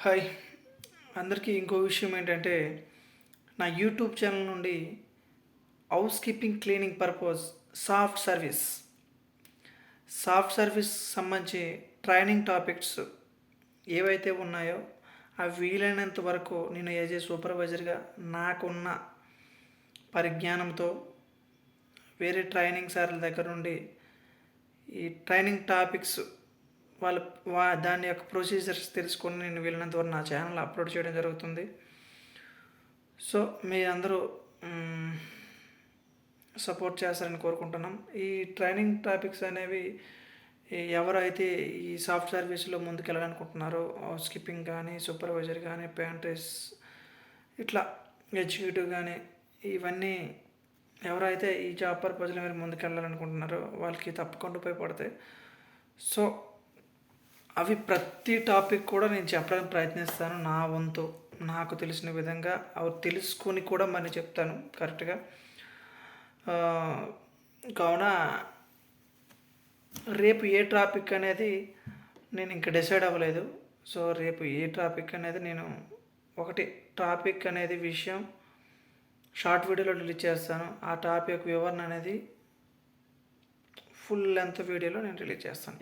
Hi! అందరికీ ఇంకో విషయం ఏంటంటే, నా యూట్యూబ్ ఛానల్ నుండి house keeping, cleaning purpose soft service, సంబంధించి ట్రైనింగ్ టాపిక్స్ ఏవైతే ఉన్నాయో, అవి వీలైనంత వరకు నేను యాజ్ ఏ సూపర్వైజర్‌గా నాకున్న పరిజ్ఞానంతో వేరే ట్రైనింగ్ సార్ల దగ్గర నుండి ఈ ట్రైనింగ్ టాపిక్స్ వాళ్ళ దాని యొక్క ప్రొసీజర్స్ తెలుసుకొని నేను వీలైనంత వరకు నా ఛానల్లో అప్లోడ్ చేయడం జరుగుతుంది. సో మీ అందరూ సపోర్ట్ చేస్తారని కోరుకుంటున్నాం. ఈ ట్రైనింగ్ టాపిక్స్ అనేవి ఎవరైతే ఈ సాఫ్ట్ సర్వీస్లో ముందుకెళ్ళాలనుకుంటున్నారో, హౌస్ కీపింగ్ కానీ, సూపర్వైజర్ కానీ, ప్యాంట్రీస్ ఇట్లా ఎగ్జిక్యూటివ్ కానీ, ఇవన్నీ ఎవరైతే ఈ జాబ్ పర్పస్లో మీరు ముందుకెళ్ళాలనుకుంటున్నారో వాళ్ళకి తప్పకుండా ఉపయోగపడతాయి. సో అవి ప్రతి టాపిక్ కూడా నేను చెప్పడానికి ప్రయత్నిస్తాను. నా వంతు నాకు తెలిసిన విధంగా అవి తెలుసుకొని కూడా మరి చెప్తాను కరెక్ట్గా. కావున రేపు ఏ టాపిక్ అనేది నేను ఇంకా డిసైడ్ అవ్వలేదు. సో రేపు ఏ టాపిక్ అనేది నేను ఒకటి టాపిక్ అనేది విషయం షార్ట్ వీడియోలో రిలీజ్ చేస్తాను. ఆ టాపిక్ వివరణ అనేది ఫుల్ లెంత్ వీడియోలో నేను రిలీజ్ చేస్తాను.